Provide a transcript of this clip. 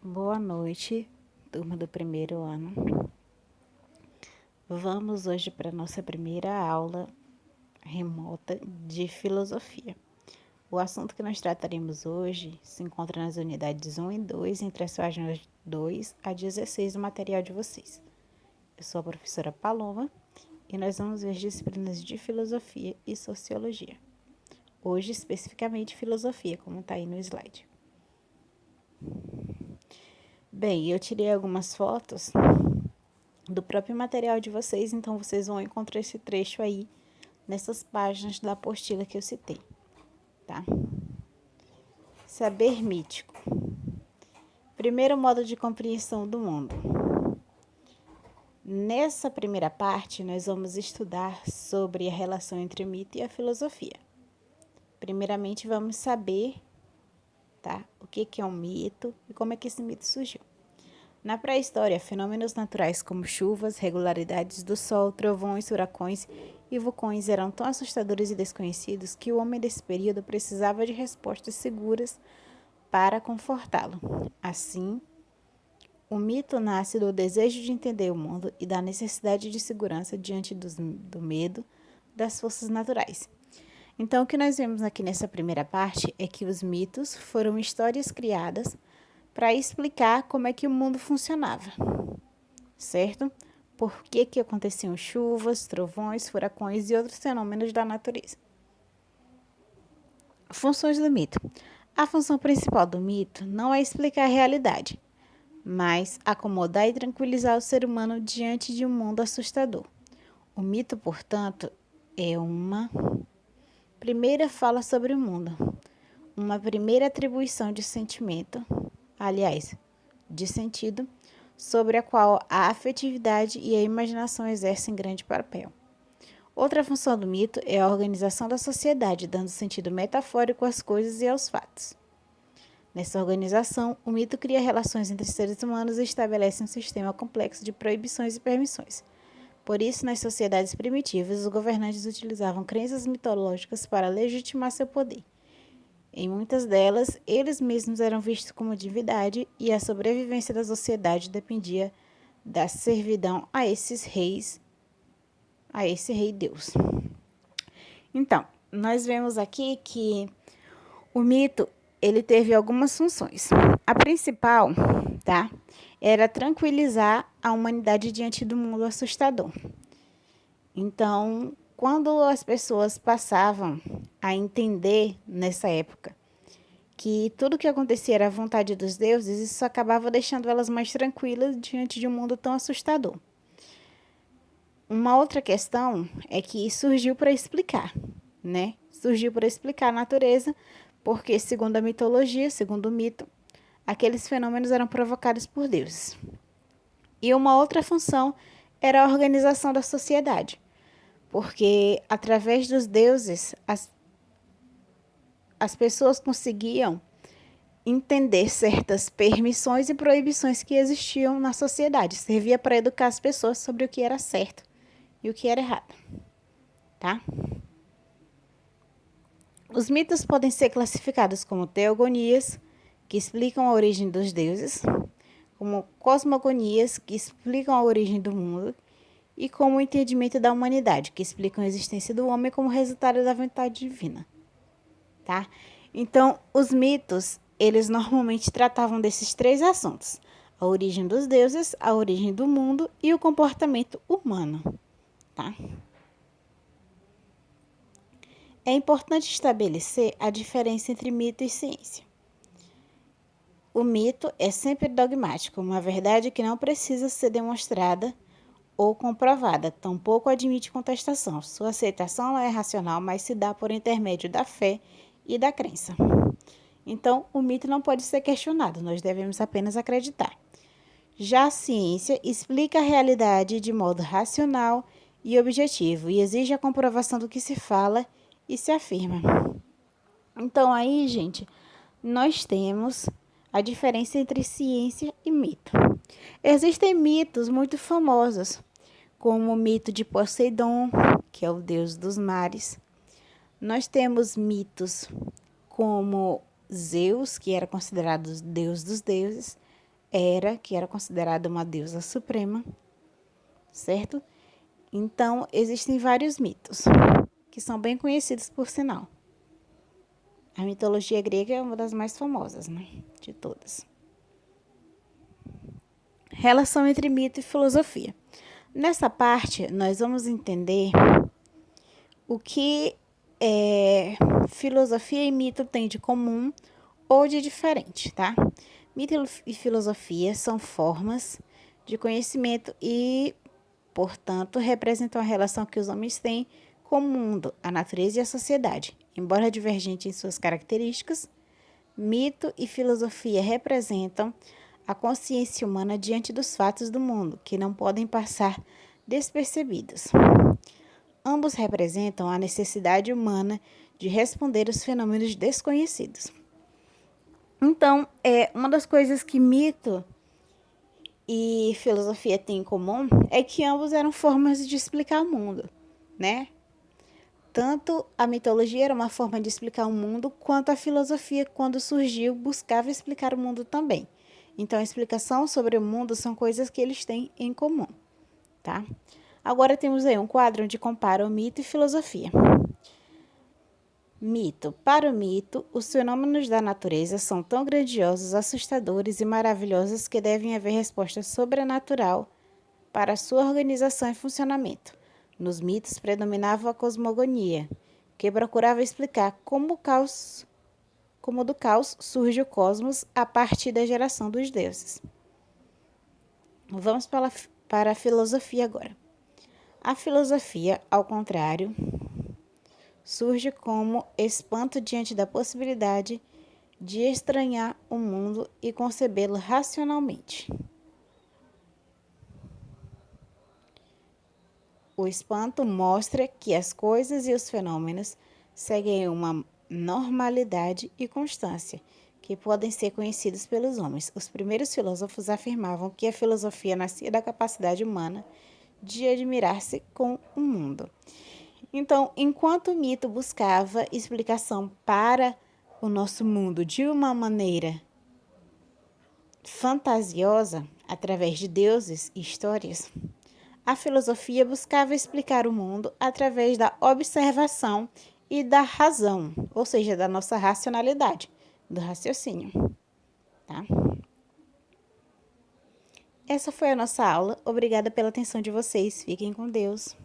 Boa noite, turma do primeiro ano. Vamos hoje para a nossa primeira aula remota de filosofia. O assunto que nós trataremos hoje se encontra nas unidades 1 e 2, entre as páginas 2 a 16 do material de vocês. Eu sou a professora Paloma e nós vamos ver as disciplinas de filosofia e sociologia. Hoje, especificamente, filosofia, como está aí no slide. Bem, eu tirei algumas fotos do próprio material de vocês, então vocês vão encontrar esse trecho aí nessas páginas da apostila que eu citei, tá? Saber mítico. Primeiro modo de compreensão do mundo. Nessa primeira parte, nós vamos estudar sobre a relação entre o mito e a filosofia. Primeiramente, vamos saber, tá, o que é um mito e como é que esse mito surgiu. Na pré-história, fenômenos naturais como chuvas, regularidades do sol, trovões, furacões e vulcões eram tão assustadores e desconhecidos que o homem desse período precisava de respostas seguras para confortá-lo. Assim, o mito nasce do desejo de entender o mundo e da necessidade de segurança diante do medo das forças naturais. Então, o que nós vemos aqui nessa primeira parte é que os mitos foram histórias criadas para explicar como é que o mundo funcionava, certo? Por que aconteciam chuvas, trovões, furacões e outros fenômenos da natureza. Funções do mito. A função principal do mito não é explicar a realidade, mas acomodar e tranquilizar o ser humano diante de um mundo assustador. O mito, portanto, é uma primeira fala sobre o mundo, uma primeira atribuição de sentimento, aliás, de sentido, sobre a qual a afetividade e a imaginação exercem grande papel. Outra função do mito é a organização da sociedade, dando sentido metafórico às coisas e aos fatos. Nessa organização, o mito cria relações entre seres humanos e estabelece um sistema complexo de proibições e permissões. Por isso, nas sociedades primitivas, os governantes utilizavam crenças mitológicas para legitimar seu poder. Em muitas delas, eles mesmos eram vistos como divindade e a sobrevivência da sociedade dependia da servidão a esses reis, a esse rei Deus. Então, nós vemos aqui que o mito, ele teve algumas funções. A principal, tá, era tranquilizar a humanidade diante do mundo assustador. Então, quando as pessoas passavam a entender nessa época que tudo que acontecia era a vontade dos deuses, isso acabava deixando elas mais tranquilas diante de um mundo tão assustador. Uma outra questão é que surgiu para explicar, né? Surgiu para explicar a natureza, porque, segundo a mitologia, segundo o mito, aqueles fenômenos eram provocados por deuses. E uma outra função era a organização da sociedade, porque, através dos deuses, as pessoas conseguiam entender certas permissões e proibições que existiam na sociedade. Servia para educar as pessoas sobre o que era certo e o que era errado, tá? Os mitos podem ser classificados como teogonias, que explicam a origem dos deuses, como cosmogonias, que explicam a origem do mundo, e como o entendimento da humanidade, que explicam a existência do homem como resultado da vontade divina, tá? Então, os mitos, eles normalmente tratavam desses três assuntos: a origem dos deuses, a origem do mundo e o comportamento humano, tá? É importante estabelecer a diferença entre mito e ciência. O mito é sempre dogmático, uma verdade que não precisa ser demonstrada ou comprovada, tampouco admite contestação. Sua aceitação é racional, mas se dá por intermédio da fé e da crença. Então, o mito não pode ser questionado, nós devemos apenas acreditar. Já a ciência explica a realidade de modo racional e objetivo e exige a comprovação do que se fala e se afirma. Então, aí, gente, nós temos a diferença entre ciência e mito. Existem mitos muito famosos, como o mito de Poseidon, que é o deus dos mares. Nós temos mitos como Zeus, que era considerado deus dos deuses, Hera, que era considerada uma deusa suprema, certo? Então, existem vários mitos, que são bem conhecidos por sinal. A mitologia grega é uma das mais famosas, né? De todas. Relação entre mito e filosofia. Nessa parte, nós vamos entender o que filosofia e mito têm de comum ou de diferente, tá? Mito e filosofia são formas de conhecimento e, portanto, representam a relação que os homens têm com o mundo, a natureza e a sociedade. Embora divergentes em suas características, mito e filosofia representam a consciência humana diante dos fatos do mundo, que não podem passar despercebidos. Ambos representam a necessidade humana de responder aos fenômenos desconhecidos. Então, uma das coisas que mito e filosofia têm em comum é que ambos eram formas de explicar o mundo, né? Tanto a mitologia era uma forma de explicar o mundo, quanto a filosofia, quando surgiu, buscava explicar o mundo também. Então, a explicação sobre o mundo são coisas que eles têm em comum, tá? Agora temos aí um quadro onde compara o mito e filosofia. Mito. Para o mito, os fenômenos da natureza são tão grandiosos, assustadores e maravilhosos que devem haver resposta sobrenatural para sua organização e funcionamento. Nos mitos predominava a cosmogonia, que procurava explicar como do caos surge o cosmos a partir da geração dos deuses. Vamos para a filosofia agora. A filosofia, ao contrário, surge como espanto diante da possibilidade de estranhar o mundo e concebê-lo racionalmente. O espanto mostra que as coisas e os fenômenos seguem uma normalidade e constância, que podem ser conhecidos pelos homens. Os primeiros filósofos afirmavam que a filosofia nascia da capacidade humana de admirar-se com o mundo. Então, enquanto o mito buscava explicação para o nosso mundo de uma maneira fantasiosa, através de deuses e histórias, a filosofia buscava explicar o mundo através da observação e da razão, ou seja, da nossa racionalidade, do raciocínio, tá? Essa foi a nossa aula. Obrigada pela atenção de vocês. Fiquem com Deus.